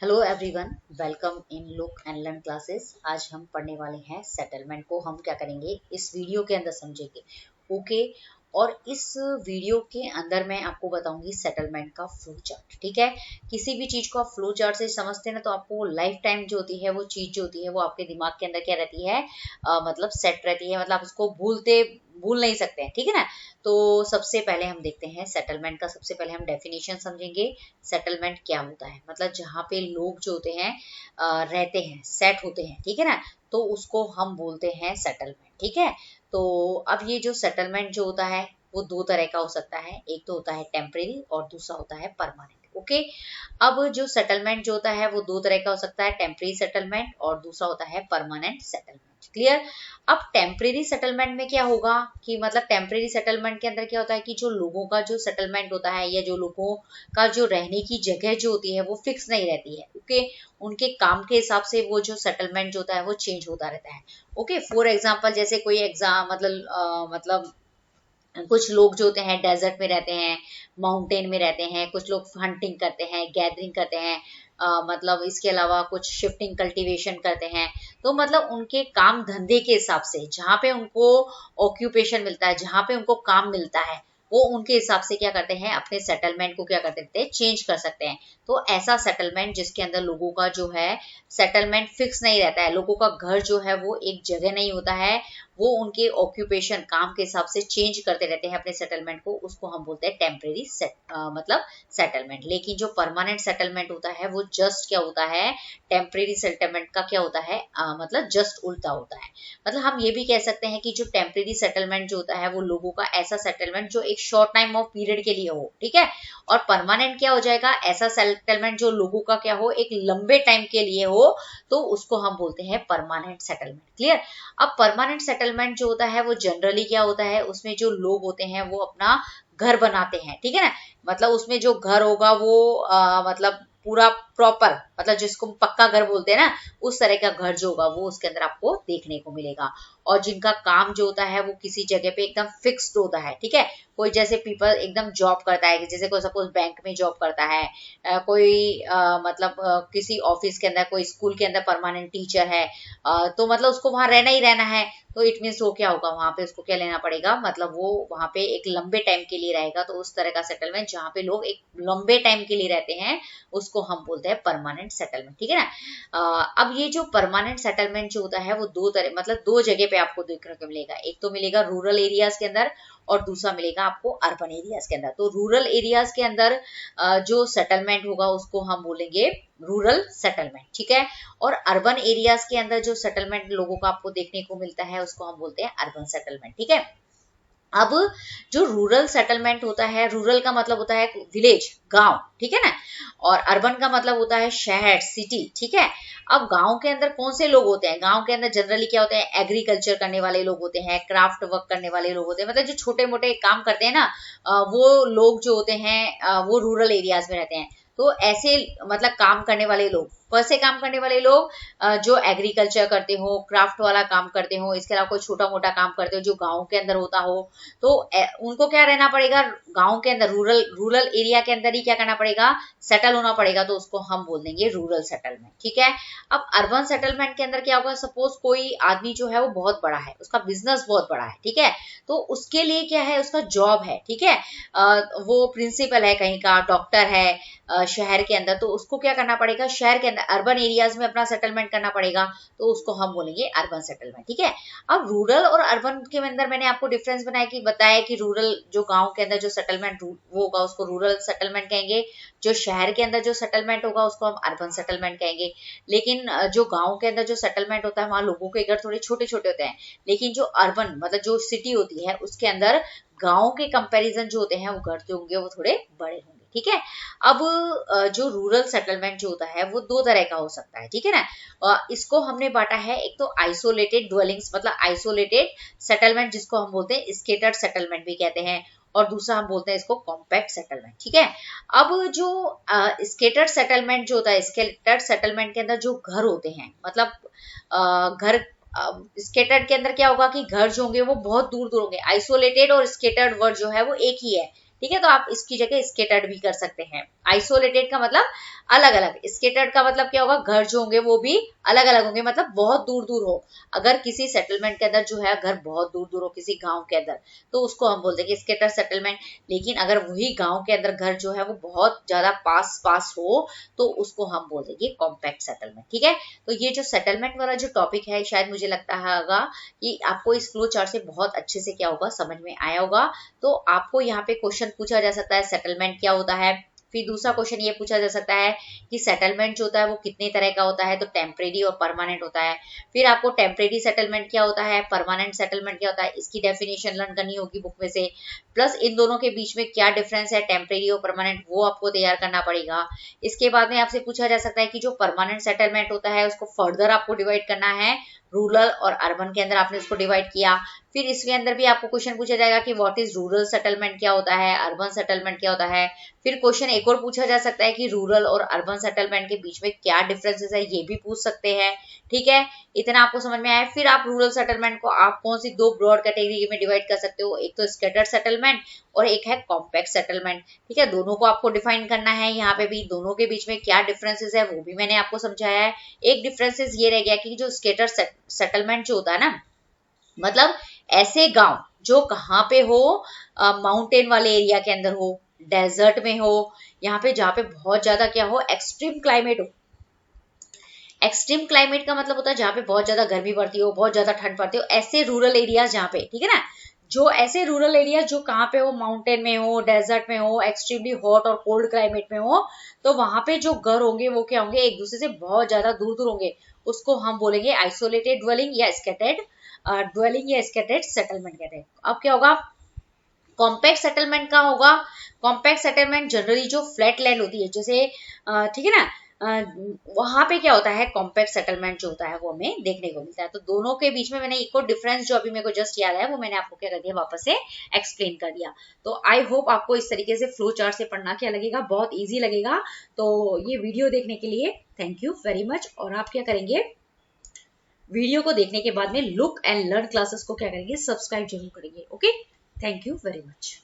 Hello everyone, welcome in look and learn classes. आज हम पढ़ने वाले हैं सेटलमेंट को। हम क्या करेंगे इस वीडियो के अंदर समझेंगे। ओके। और इस वीडियो के अंदर मैं आपको बताऊंगी सेटलमेंट का फ्लो चार्ट। ठीक है, किसी भी चीज को आप फ्लो चार्ट से समझते हैं ना तो आपको लाइफ टाइम जो होती है वो चीज जो होती है वो आपके दिमाग के अंदर क्या रहती है, मतलब सेट रहती है। मतलब आप उसको भूल नहीं सकते हैं। ठीक है ना। तो सबसे पहले हम देखते हैं सेटलमेंट का। सबसे पहले हम डेफिनेशन समझेंगे। सेटलमेंट क्या होता है, मतलब जहाँ पे लोग जो होते हैं रहते हैं, सेट होते हैं। ठीक है ना। तो उसको हम बोलते हैं सेटलमेंट। ठीक है। तो अब ये जो सेटलमेंट जो होता है वो दो तरह का हो सकता है। एक तो होता है टेम्परेरी और दूसरा होता है परमानेंट। ओके। अब जो सेटलमेंट जो होता है वो दो तरह का हो सकता है, टेम्परेरी सेटलमेंट और दूसरा होता है परमानेंट सेटलमेंट। क्लियर। अब टेम्परेरी सेटलमेंट में क्या होगा कि मतलब टेम्परेरी सेटलमेंट के अंदर क्या होता है कि जो लोगों का जो सेटलमेंट होता है या जो लोगों का जो रहने की जगह जो होती है वो फिक्स नहीं रहती है। ओके। उनके काम के हिसाब से वो जो सेटलमेंट जो होता है वो चेंज होता रहता है। ओके। फॉर एग्जांपल जैसे कोई एग्जाम मतलब कुछ लोग जो होते हैं डेजर्ट में रहते हैं, माउंटेन में रहते हैं, कुछ लोग हंटिंग करते हैं, गैदरिंग करते हैं, मतलब इसके अलावा कुछ शिफ्टिंग कल्टीवेशन करते हैं। तो मतलब उनके काम धंधे के हिसाब से जहाँ पे उनको ऑक्यूपेशन मिलता है, जहाँ पे उनको काम मिलता है, वो उनके हिसाब से क्या करते हैं, अपने सेटलमेंट को क्या कर सकते हैं, चेंज कर सकते हैं। तो ऐसा सेटलमेंट जिसके अंदर लोगों का जो है सेटलमेंट फिक्स नहीं रहता है, लोगों का घर जो है वो एक जगह नहीं होता है, वो उनके ऑक्यूपेशन काम के हिसाब से चेंज करते रहते हैं अपने सेटलमेंट को, उसको हम बोलते हैं टेम्परेरी मतलब सेटलमेंट। लेकिन जो परमानेंट सेटलमेंट होता है वो जस्ट क्या होता है, टेम्परेरी सेटलमेंट का क्या होता है, मतलब जस्ट उल्टा होता है। मतलब हम ये भी कह सकते हैं कि जो टेम्परेरी सेटलमेंट जो होता है वो लोगों का ऐसा सेटलमेंट जो एक शॉर्ट टाइम ऑफ पीरियड के लिए हो। ठीक है। और परमानेंट क्या हो जाएगा, ऐसा सेटलमेंट जो लोगों का क्या हो, एक लंबे टाइम के लिए हो, तो उसको हम बोलते हैं परमानेंट सेटलमेंट। क्लियर। अब परमानेंट सेटलमेंट जो होता है वो जनरली क्या होता है, उसमें जो लोग होते हैं वो अपना घर बनाते हैं। ठीक है ना। मतलब उसमें जो घर होगा वो मतलब पूरा प्रॉपर, मतलब जिसको पक्का घर बोलते हैं ना, उस तरह का घर जो होगा वो उसके अंदर आपको देखने को मिलेगा। और जिनका काम जो होता है वो किसी जगह पे एकदम फिक्स्ड होता है। ठीक है। कोई जैसे पीपल एकदम जॉब करता है, जैसे कोई सपोज बैंक में जॉब करता है, कोई किसी ऑफिस के अंदर, कोई स्कूल के अंदर परमानेंट टीचर है, तो मतलब उसको वहां रहना ही रहना है। तो इट मीन्स वो क्या होगा, वहां पे उसको क्या लेना पड़ेगा, मतलब वो वहां पे एक लंबे टाइम के लिए रहेगा। तो उस तरह का सेटलमेंट जहाँ पे लोग एक लंबे टाइम के लिए रहते हैं उसको हम बोलते हैं परमानेंट सेटलमेंट। ठीक है ना। अब ये जो परमानेंट सेटलमेंट जो होता है वो दो तरह, मतलब दो जगह पे आपको देखने को मिलेगा। एक तो मिलेगा रूरल एरियाज के अंदर और दूसरा मिलेगा आपको अर्बन एरियाज के अंदर। तो रूरल एरियाज के अंदर जो सेटलमेंट होगा उसको हम बोलेंगे रूरल सेटलमेंट। ठीक है। और अर्बन एरियाज के अंदर जो सेटलमेंट लोगों को आपको देखने को मिलता है उसको हम बोलते हैं अर्बन सेटलमेंट। ठीक है। अब जो रूरल सेटलमेंट होता है, रूरल का मतलब होता है विलेज, गांव। ठीक है ना। और अर्बन का मतलब होता है शहर, सिटी। ठीक है। अब गांव के अंदर कौन से लोग होते हैं, गांव के अंदर जनरली क्या होते हैं, एग्रीकल्चर करने वाले लोग होते हैं, क्राफ्ट वर्क करने वाले लोग होते हैं, मतलब जो छोटे मोटे काम करते हैं ना, वो लोग जो होते हैं वो रूरल एरियाज में रहते हैं। तो ऐसे मतलब काम करने वाले लोग, कैसे काम करने वाले लोग, जो एग्रीकल्चर करते हो, क्राफ्ट वाला काम करते हो, इसके अलावा कोई छोटा मोटा काम करते हो जो गांव के अंदर होता हो, तो उनको क्या रहना पड़ेगा, गांव के अंदर, रूरल रूरल एरिया के अंदर ही क्या करना पड़ेगा, सेटल होना पड़ेगा। तो उसको हम बोल देंगे रूरल सेटलमेंट। ठीक है। अब अर्बन सेटलमेंट के अंदर क्या होगा, सपोज कोई आदमी जो है वो बहुत बड़ा है, उसका बिजनेस बहुत बड़ा है। ठीक है। तो उसके लिए क्या है, उसका जॉब है। ठीक है। वो प्रिंसिपल है, कहीं का डॉक्टर है, शहर के अंदर, तो उसको क्या करना पड़ेगा, शहर के अंदर अर्बन एरियाज में अपना सेटलमेंट करना पड़ेगा। तो उसको हम बोलेंगे अर्बन सेटलमेंट। ठीक है। अब रूरल और अर्बन के अंदर मैंने आपको डिफरेंस बताया कि रूरल जो गांव के अंदर जो सेटलमेंट वो होगा उसको रूरल सेटलमेंट कहेंगे, जो शहर के अंदर जो सेटलमेंट होगा उसको हम अर्बन सेटलमेंट कहेंगे। लेकिन जो गांव के अंदर जो सेटलमेंट होता है वहां लोगों के घर थोड़े छोटे छोटे होते हैं, लेकिन जो अर्बन मतलब जो सिटी होती है उसके अंदर गांव के कंपैरिजन जो होते हैं वो घर जो होंगे वो थोड़े बड़े होंगे। ठीक है। अब जो रूरल सेटलमेंट जो होता है वो दो तरह का हो सकता है। ठीक है ना। इसको हमने बांटा है, एक तो आइसोलेटेड ड्वेलिंग्स मतलब आइसोलेटेड सेटलमेंट जिसको हम बोलते हैं स्केटर्ड सेटलमेंट भी कहते हैं, और दूसरा हम बोलते हैं इसको कॉम्पैक्ट सेटलमेंट। ठीक है। अब जो स्केटर्ड सेटलमेंट जो होता है, स्केटर्ड सेटलमेंट के अंदर जो घर होते हैं, मतलब घर स्केटर्ड के अंदर क्या होगा कि घर जो होंगे वो बहुत दूर दूर होंगे। आइसोलेटेड और स्केटर्ड वर्ड जो है वो एक ही है, ठीक है। तो आप इसकी जगह स्केटर्ड भी कर सकते हैं। आइसोलेटेड का मतलब अलग अलग, स्केटर्ड का मतलब क्या होगा, घर जो होंगे वो भी अलग अलग होंगे, मतलब बहुत दूर दूर हो। अगर किसी सेटलमेंट के अंदर जो है घर बहुत दूर दूर हो किसी गांव के अंदर, तो उसको हम बोलते हैं कि स्केटर सेटलमेंट। लेकिन अगर वही गांव के अंदर घर जो है वो बहुत ज्यादा पास पास हो, तो उसको हम बोल देंगे कॉम्पैक्ट सेटलमेंट। ठीक है। तो ये जो सेटलमेंट वाला जो टॉपिक है, शायद मुझे लगता होगा कि आपको इस फ्लो चार्ट से बहुत अच्छे से क्या होगा, समझ में आया होगा। तो आपको यहाँ पे क्वेश्चन पूछा जा सकता है सेटलमेंट क्या होता है। फिर दूसरा क्वेश्चन ये पूछा जा सकता है कि सेटलमेंट जो होता है वो कितने तरह का होता है, तो टेम्परेरी और परमानेंट होता है। फिर आपको टेम्परेरी सेटलमेंट क्या होता है, परमानेंट सेटलमेंट क्या होता है, इसकी डेफिनेशन लर्न करनी होगी बुक में से। प्लस इन दोनों के बीच में क्या डिफरेंस है टेम्परेरी और परमानेंट, वो आपको तैयार करना पड़ेगा। इसके बाद में आपसे पूछा जा सकता है कि जो परमानेंट सेटलमेंट होता है उसको फर्दर आपको डिवाइड करना है, रूरल और अर्बन के अंदर आपने उसको डिवाइड किया। फिर इसके अंदर भी आपको क्वेश्चन पूछा जाएगा कि व्हाट इज रूरल सेटलमेंट क्या होता है, अर्बन सेटलमेंट क्या होता है। फिर क्वेश्चन एक और पूछा जा सकता है कि रूरल और अर्बन सेटलमेंट के बीच में क्या डिफरेंसेस है, ये भी पूछ सकते हैं। ठीक है, इतना आपको समझ में आया। फिर आप रूरल सेटलमेंट को आप कौन सी दो ब्रॉड कैटेगरी में डिवाइड कर सकते हो, एक तो स्कैटर्ड सेटलमेंट और एक है कॉम्पैक्ट सेटलमेंट। ठीक है, दोनों को आपको डिफाइन करना है। यहाँ पे भी दोनों के बीच में क्या डिफरेंसेस है वो भी मैंने आपको समझाया है। एक डिफरेंसेस ये रह गया कि जो स्कैटर्ड सेटलमेंट जो होता है ना, मतलब ऐसे गांव जो कहाँ पे हो, माउंटेन वाले एरिया के अंदर हो, डेजर्ट में हो, यहाँ पे जहाँ पे बहुत ज्यादा क्या हो, एक्सट्रीम क्लाइमेट हो। एक्सट्रीम क्लाइमेट का मतलब होता है जहाँ पे बहुत ज्यादा गर्मी पड़ती हो, बहुत ज्यादा ठंड पड़ती हो, ऐसे रूरल एरियाज जहाँ पे, ठीक है ना, जो ऐसे रूरल एरिया जो कहाँ पे हो, माउंटेन में हो, डेजर्ट में हो, एक्सट्रीमली हॉट और कोल्ड क्लाइमेट में हो, तो वहां पे जो घर होंगे वो क्या होंगे, एक दूसरे से बहुत ज्यादा दूर दूर होंगे। उसको हम बोलेंगे आइसोलेटेड ड्वेलिंग या स्कैटर्ड ड्वेलिंग या स्कैटर्ड सेटलमेंट कहते हैं। अब क्या होगा, कॉम्पैक्ट सेटलमेंट का होगा। कॉम्पैक्ट सेटलमेंट जनरली जो फ्लैट लैंड होती है, जैसे ठीक है ना, वहां पे क्या होता है, कॉम्पैक्ट सेटलमेंट जो होता है वो हमें देखने को मिलता है। तो दोनों के बीच में मैंने एक और डिफरेंस जो अभी मेरे को जस्ट याद है वो मैंने आपको क्या कर दिया, वापस से एक्सप्लेन कर दिया। तो आई होप आपको इस तरीके से फ्लो चार्ट से पढ़ना क्या लगेगा, बहुत ईजी लगेगा। तो ये वीडियो देखने के लिए थैंक यू वेरी मच। और आप क्या करेंगे, वीडियो को देखने के बाद में लुक एंड लर्न क्लासेस को क्या करेंगे, सब्सक्राइब जरूर करेंगे। Okay, thank you very much.